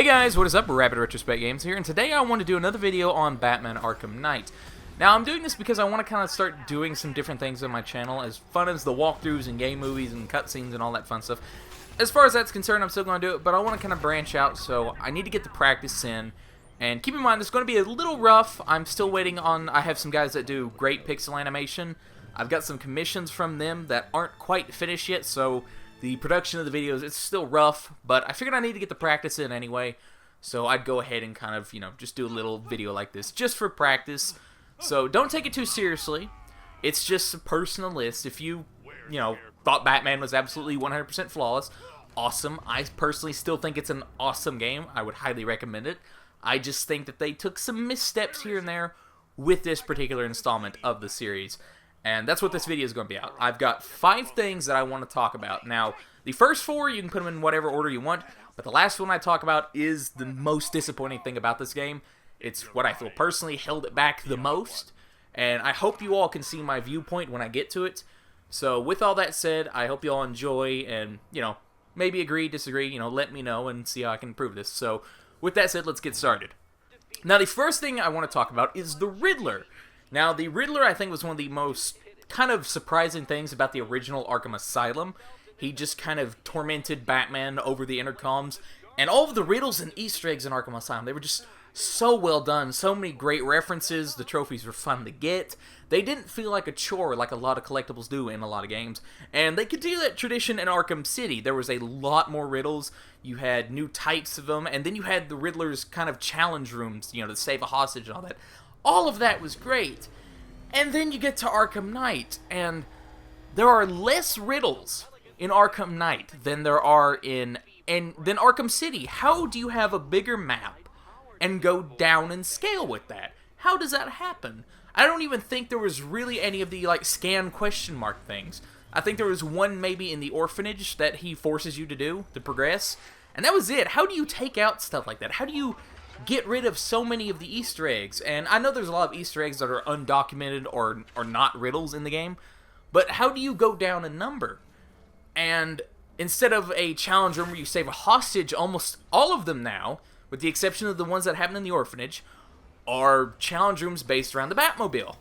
Hey guys, what is up? RabidRetrospectGames here, and today I want to do another video on Batman Arkham Knight. Now, I'm doing this because I want to kind of start doing some different things on my channel, as fun as the walkthroughs and game movies and cutscenes and all that fun stuff. As far as that's concerned, I'm still going to do it, but I want to kind of branch out, so I need to get the practice in. And keep in mind, it's going to be a little rough. I'm still waiting on... I have some guys that do great pixel animation. I've got some commissions from them that aren't quite finished yet, so the production of the videos, it's still rough, but I figured I need to get the practice in anyway, so I'd go ahead and kind of, just do a little video like this, just for practice. So don't take it too seriously. It's just a personal list. If you, thought Batman was absolutely 100% flawless, awesome. I personally still think it's an awesome game. I would highly recommend it. I just think that they took some missteps here and there with this particular installment of the series. And that's what this video is going to be about. I've got 5 things that I want to talk about. Now, the first 4, you can put them in whatever order you want, but the last one I talk about is the most disappointing thing about this game. It's what I feel personally held it back the most, and I hope you all can see my viewpoint when I get to it. So, with all that said, I hope you all enjoy, and, maybe agree, disagree, let me know and see how I can improve this. So, with that said, let's get started. Now, the first thing I want to talk about is the Riddler. Now, the Riddler, I think, was one of the most kind of surprising things about the original Arkham Asylum. He just kind of tormented Batman over the intercoms, and all of the riddles and Easter eggs in Arkham Asylum, they were just so well done, so many great references, the trophies were fun to get. They didn't feel like a chore like a lot of collectibles do in a lot of games, and they continue that tradition in Arkham City. There was a lot more riddles, you had new types of them, and then you had the Riddler's kind of challenge rooms, to save a hostage and all that. All of that was great. And then you get to Arkham Knight, and there are less riddles in Arkham Knight than there are than Arkham City. How do you have a bigger map and go down in scale with that? How does that happen? I don't even think there was really any of the, scan question mark things. I think there was one maybe in the orphanage that he forces you to do, to progress, and that was it. How do you take out stuff like that? How do you get rid of so many of the Easter eggs? And I know there's a lot of Easter eggs that are undocumented or not riddles in the game, but how do you go down a number? And instead of a challenge room where you save a hostage, almost all of them now, with the exception of the ones that happen in the orphanage, are challenge rooms based around the Batmobile.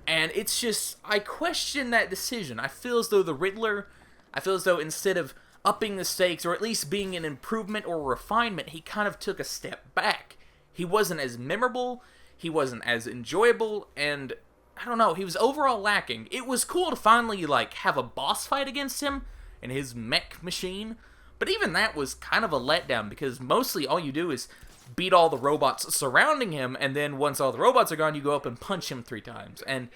And it's just, I question that decision. I feel as though the Riddler, instead of upping the stakes, or at least being an improvement or refinement, he kind of took a step back. He wasn't as memorable, he wasn't as enjoyable, and I don't know, he was overall lacking. It was cool to finally, have a boss fight against him and his mech machine, but even that was kind of a letdown, because mostly all you do is beat all the robots surrounding him, and then once all the robots are gone, you go up and punch him 3 times, and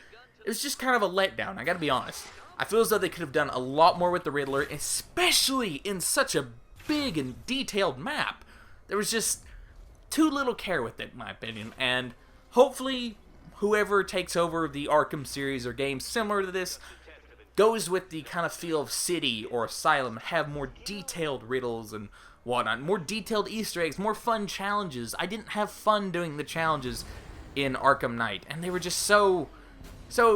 it was just kind of a letdown, I gotta be honest. I feel as though they could have done a lot more with the Riddler, especially in such a big and detailed map. There was just too little care with it, in my opinion, and hopefully whoever takes over the Arkham series or games similar to this goes with the kind of feel of City or Asylum, have more detailed riddles and whatnot, more detailed Easter eggs, more fun challenges. I didn't have fun doing the challenges in Arkham Knight, and they were just so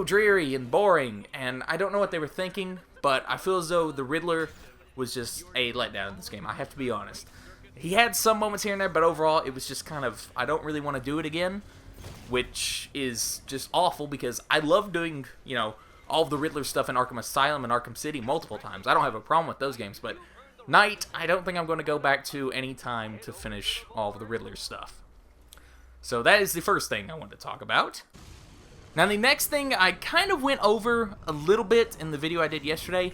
dreary and boring, and I don't know what they were thinking, but I feel as though the Riddler was just a letdown in this game. I have to be honest. He had some moments here and there, but overall, it was just kind of, I don't really want to do it again, which is just awful, because I love doing, all of the Riddler stuff in Arkham Asylum and Arkham City multiple times. I don't have a problem with those games, but Knight, I don't think I'm going to go back to any time to finish all of the Riddler stuff. So that is the first thing I wanted to talk about. Now, the next thing I kind of went over a little bit in the video I did yesterday,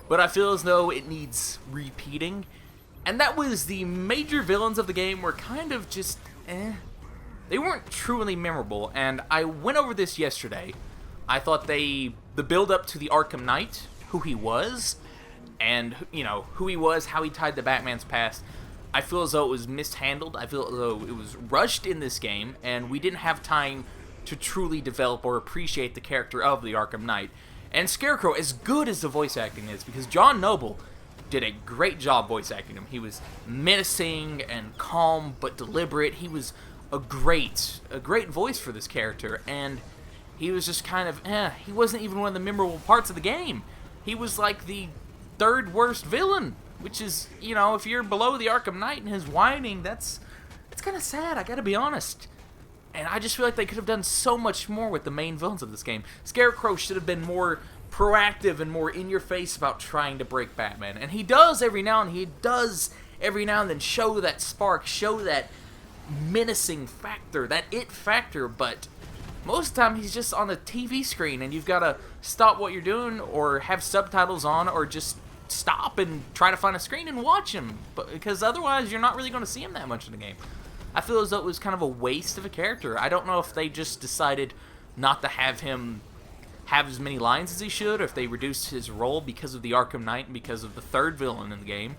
but I feel as though it needs repeating, and that was the major villains of the game were kind of just, They weren't truly memorable, and I went over this yesterday. I thought the build-up to the Arkham Knight, who he was, and, who he was, how he tied to Batman's past, I feel as though it was mishandled. I feel as though it was rushed in this game, and we didn't have time to truly develop or appreciate the character of the Arkham Knight. And Scarecrow, as good as the voice acting is, because John Noble did a great job voice acting him. He was menacing and calm but deliberate. He was a great voice for this character, and he was just kind of, he wasn't even one of the memorable parts of the game. He was like the 3rd worst villain which is, you know, if you're below the Arkham Knight and his whining, it's kind of sad, I gotta be honest. And I just feel like they could have done so much more with the main villains of this game. Scarecrow should have been more proactive and more in your face about trying to break Batman. And he does every now and then show that spark, show that menacing factor, that it factor, but most of the time he's just on the TV screen and you've got to stop what you're doing or have subtitles on or just stop and try to find a screen and watch him, because otherwise you're not really going to see him that much in the game. I feel as though it was kind of a waste of a character. I don't know if they just decided not to have him have as many lines as he should, or if they reduced his role because of the Arkham Knight and because of the third villain in the game.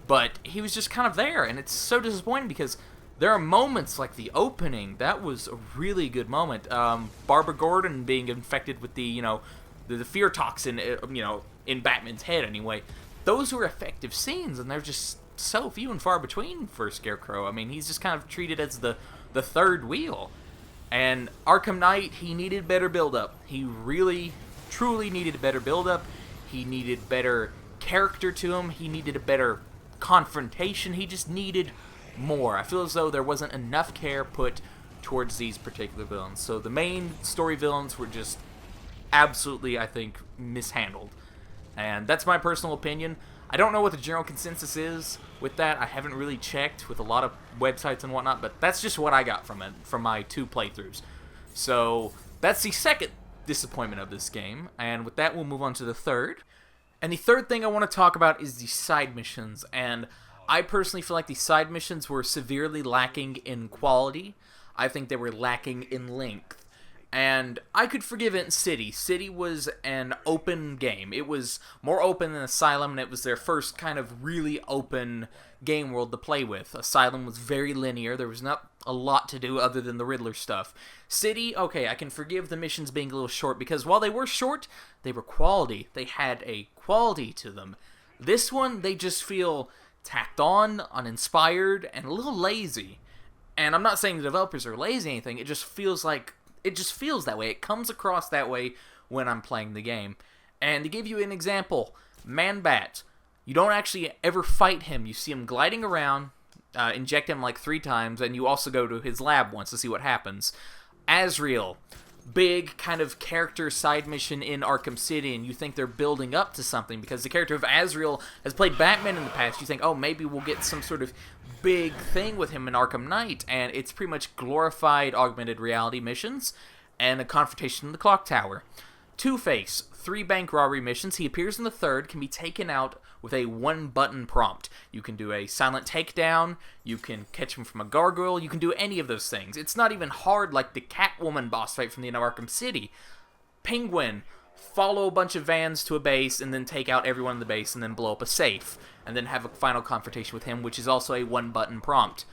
But he was just kind of there, and it's so disappointing because there are moments like the opening. That was a really good moment. Barbara Gordon being infected with the, you know, the fear toxin, you know, in Batman's head anyway. Those were effective scenes, and they're just so few and far between for Scarecrow. I mean, he's just kind of treated as the third wheel. And Arkham Knight, he needed better build-up. He really, truly needed a better build-up. He needed better character to him. He needed a better confrontation. He just needed more. I feel as though there wasn't enough care put towards these particular villains. So the main story villains were just absolutely, I think, mishandled. And that's my personal opinion. I don't know what the general consensus is with that. I haven't really checked with a lot of websites and whatnot, but that's just what I got from it, from my 2 playthroughs. So that's the second disappointment of this game, and with that we'll move on to the third. And the third thing I want to talk about is the side missions, and I personally feel like the side missions were severely lacking in quality. I think they were lacking in length. And I could forgive it in City. City was an open game. It was more open than Asylum, and it was their first kind of really open game world to play with. Asylum was very linear. There was not a lot to do other than the Riddler stuff. City, okay, I can forgive the missions being a little short, because while they were short, they were quality. They had a quality to them. This one, they just feel tacked on, uninspired, and a little lazy. And I'm not saying the developers are lazy or anything, it just feels that way. It comes across that way when I'm playing the game. And to give you an example, Man-Bat, you don't actually ever fight him. You see him gliding around, inject him like 3 times, and you also go to his lab once to see what happens. Azrael, big kind of character side mission in Arkham City, and you think they're building up to something because the character of Azrael has played Batman in the past. You think, oh, maybe we'll get some sort of big thing with him in Arkham Knight, and it's pretty much glorified augmented reality missions and a confrontation in the clock tower. Two-Face, 3 bank robbery missions. He appears in the third, can be taken out with a 1-button prompt. You can do a silent takedown, you can catch him from a gargoyle, you can do any of those things. It's not even hard like the Catwoman boss fight from the end of Arkham City. Penguin, follow a bunch of vans to a base and then take out everyone in the base and then blow up a safe. And then have a final confrontation with him, which is also a 1-button prompt.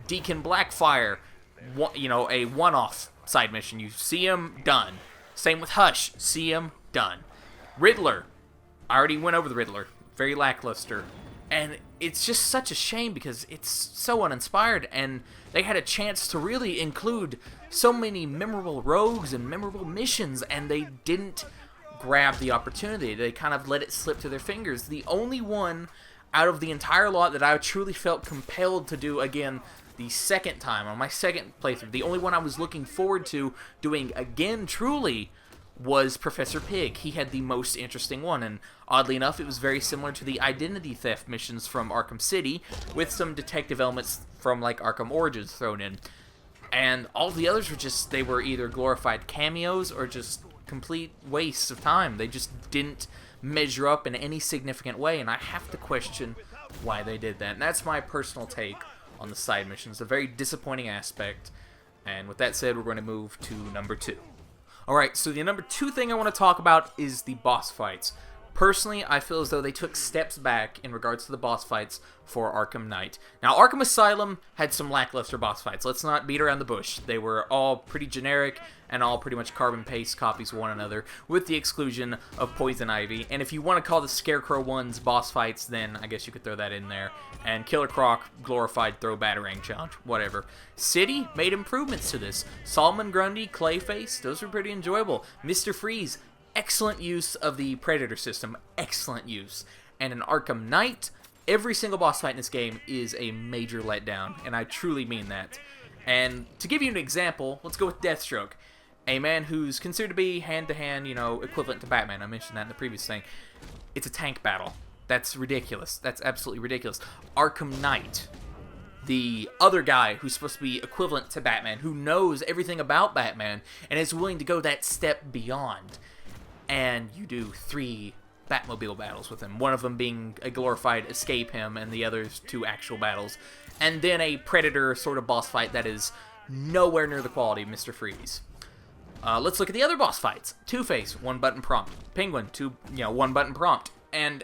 Deacon Blackfire, a one-off side mission. You see him, done. Same with Hush, see him, done. Riddler, I already went over the Riddler. Very lackluster. And it's just such a shame because it's so uninspired, and they had a chance to really include so many memorable rogues and memorable missions, and they didn't grab the opportunity. They kind of let it slip through their fingers. The only one out of the entire lot that I truly felt compelled to do again the second time, on my second playthrough, the only one I was looking forward to doing again truly was Professor Pig. He had the most interesting one, and oddly enough, it was very similar to the identity theft missions from Arkham City, with some detective elements from like Arkham Origins thrown in. And all the others were just, they were either glorified cameos or just complete wastes of time. They just didn't measure up in any significant way, and I have to question why they did that. And that's my personal take on the side missions. A very disappointing aspect. And with that said, we're going to move to number 2. Alright, so the number 2 thing I want to talk about is the boss fights. Personally, I feel as though they took steps back in regards to the boss fights for Arkham Knight. Now, Arkham Asylum had some lackluster boss fights. Let's not beat around the bush. They were all pretty generic and all pretty much carbon-paste copies of one another, with the exclusion of Poison Ivy. And if you want to call the Scarecrow ones boss fights, then I guess you could throw that in there. And Killer Croc, glorified throw batarang challenge, whatever. City made improvements to this. Solomon Grundy, Clayface, those were pretty enjoyable. Mr. Freeze, excellent use of the Predator system, excellent use. And in Arkham Knight, every single boss fight in this game is a major letdown, and I truly mean that. And to give you an example, let's go with Deathstroke, a man who's considered to be hand-to-hand, equivalent to Batman. I mentioned that in the previous thing. It's a tank battle. That's ridiculous. That's absolutely ridiculous. Arkham Knight, the other guy who's supposed to be equivalent to Batman, who knows everything about Batman, and is willing to go that step beyond. And you do 3 Batmobile battles with him, one of them being a glorified escape him, and the others 2 actual battles. And then a Predator sort of boss fight that is nowhere near the quality of Mr. Freeze. Let's look at the other boss fights. Two-Face, 1-button prompt. Penguin, 1-button prompt. And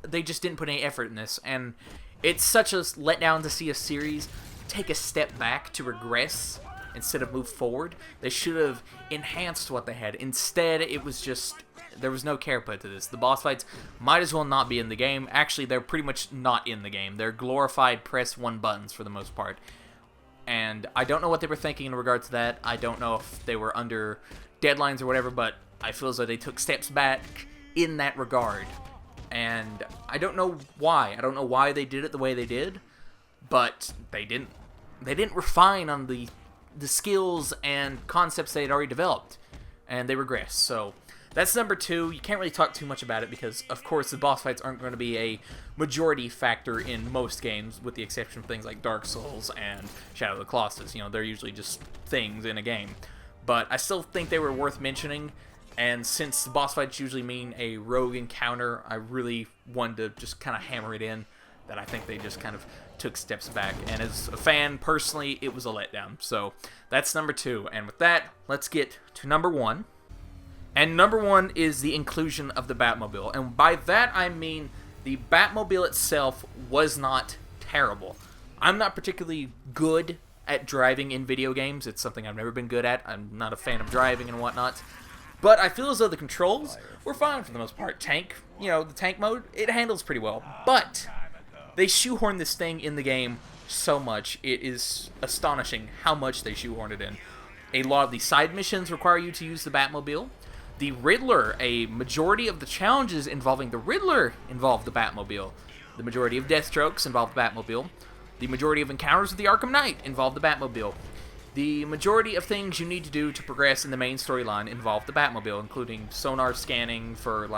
they just didn't put any effort in this, and it's such a letdown to see a series take a step back to regress instead of move forward. They should have enhanced what they had. Instead, it was just, there was no care put to this. The boss fights might as well not be in the game. Actually, they're pretty much not in the game. They're glorified press 1 buttons for the most part. And I don't know what they were thinking in regards to that. I don't know if they were under deadlines or whatever, but I feel as though they took steps back in that regard. And I don't know why. I don't know why they did it the way they did, but they didn't refine on the skills and concepts they had already developed, and they regressed. So that's number 2. You can't really talk too much about it because, of course, the boss fights aren't going to be a majority factor in most games, with the exception of things like Dark Souls and Shadow of the Colossus. They're usually just things in a game. But I still think they were worth mentioning, and since the boss fights usually mean a rogue encounter, I really wanted to just kind of hammer it in that I think they just kind of took steps back. And as a fan, personally, it was a letdown. So that's number 2. And with that, let's get to number 1. And number 1 is the inclusion of the Batmobile. And by that, I mean the Batmobile itself was not terrible. I'm not particularly good at driving in video games. It's something I've never been good at. I'm not a fan of driving and whatnot. But I feel as though the controls were fine for the most part. The tank mode, it handles pretty well. But they shoehorned this thing in the game so much. It is astonishing how much they shoehorned it in. A lot of the side missions require you to use the Batmobile. The Riddler, a majority of the challenges involving the Riddler involve the Batmobile. The majority of Deathstrokes involve the Batmobile. The majority of encounters with the Arkham Knight involve the Batmobile. The majority of things you need to do to progress in the main storyline involve the Batmobile, including sonar scanning for,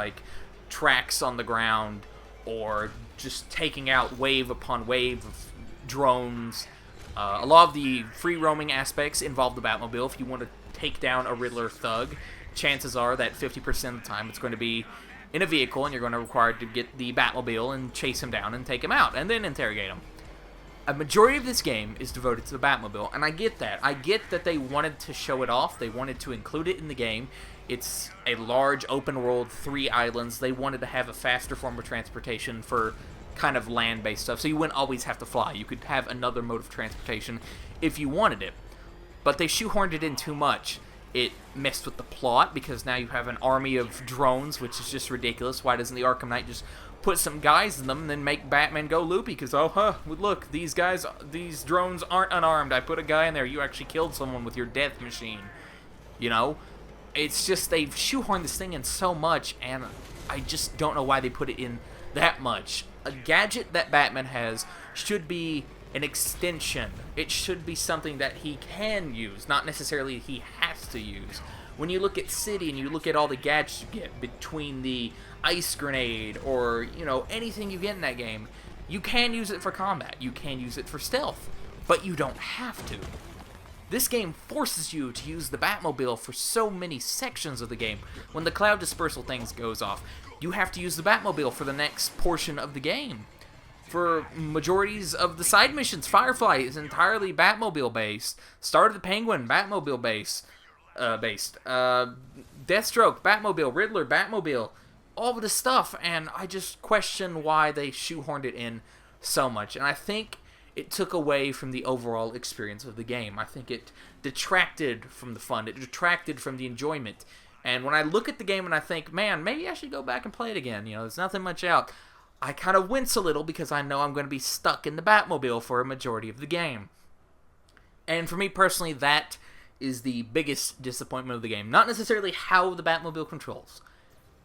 tracks on the ground, or just taking out wave upon wave of drones. A lot of the free roaming aspects involve the Batmobile. If you want to take down a Riddler thug, chances are that 50% of the time it's going to be in a vehicle, and you're going to require to get the Batmobile and chase him down and take him out, and then interrogate him. A majority of this game is devoted to the Batmobile, and I get that. I get that they wanted to show it off. They wanted to include it in the game. It's a large open world, 3 islands. They wanted to have a faster form of transportation for kind of land-based stuff, so you wouldn't always have to fly. You could have another mode of transportation if you wanted it. But they shoehorned it in too much. It messed with the plot, because now you have an army of drones, which is just ridiculous. Why doesn't the Arkham Knight just put some guys in them and then make Batman go loopy? Because, look, these drones aren't unarmed. I put a guy in there. You actually killed someone with your death machine. It's just they've shoehorned this thing in so much, and I just don't know why they put it in that much. A gadget that Batman has should be an extension. It should be something that he can use, not necessarily he has to use. When you look at City and you look at all the gadgets you get between the ice grenade or, anything you get in that game, you can use it for combat. You can use it for stealth, but you don't have to. This game forces you to use the Batmobile for so many sections of the game. When the cloud dispersal things goes off, you have to use the Batmobile for the next portion of the game. For majorities of the side missions, Firefly is entirely Batmobile based. Start of the Penguin, Batmobile based. Deathstroke, Batmobile, Riddler, Batmobile, all of this stuff, and I just question why they shoehorned it in so much. And I think it took away from the overall experience of the game. I think it detracted from the fun. It detracted from the enjoyment. And when I look at the game and I think, man, maybe I should go back and play it again. There's nothing much out. I kind of wince a little because I know I'm going to be stuck in the Batmobile for a majority of the game. And for me personally, that is the biggest disappointment of the game. Not necessarily how the Batmobile controls,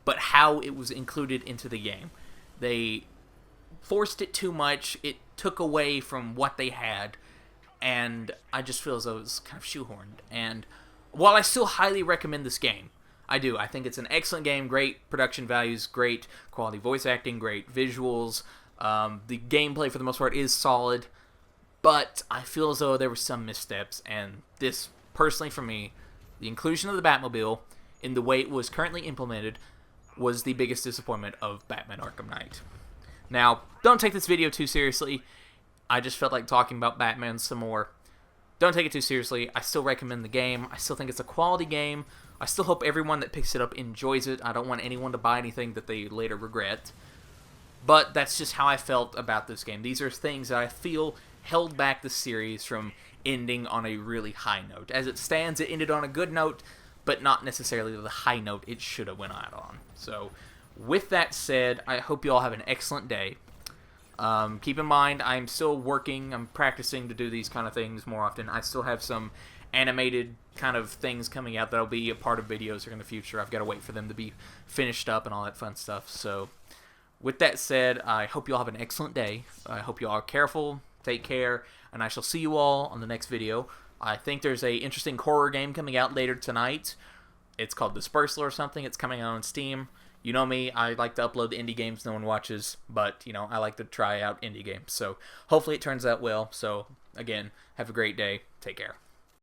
but how it was included into the game. They forced it too much. It took away from what they had, and I just feel as though it was kind of shoehorned. And while I still highly recommend this game, I do. I think it's an excellent game, great production values, great quality voice acting, great visuals. The gameplay, for the most part, is solid, but I feel as though there were some missteps, and this, personally for me, the inclusion of the Batmobile in the way it was currently implemented was the biggest disappointment of Batman Arkham Knight. Now, don't take this video too seriously. I just felt like talking about Batman some more. Don't take it too seriously. I still recommend the game. I still think it's a quality game. I still hope everyone that picks it up enjoys it. I don't want anyone to buy anything that they later regret. But that's just how I felt about this game. These are things that I feel held back the series from ending on a really high note. As it stands, it ended on a good note, but not necessarily the high note it should have went out on. So, with that said, I hope you all have an excellent day. Keep in mind, I'm still working, I'm practicing to do these kind of things more often. I still have some animated kind of things coming out that'll be a part of videos in the future. I've got to wait for them to be finished up and all that fun stuff. So, with that said, I hope you all have an excellent day. I hope you all are careful, take care, and I shall see you all on the next video. I think there's a interesting horror game coming out later tonight. It's called Dispersal or something. It's coming out on Steam. You know me, I like to upload the indie games no one watches, but, you know, I like to try out indie games. So, hopefully it turns out well. So, again, have a great day. Take care.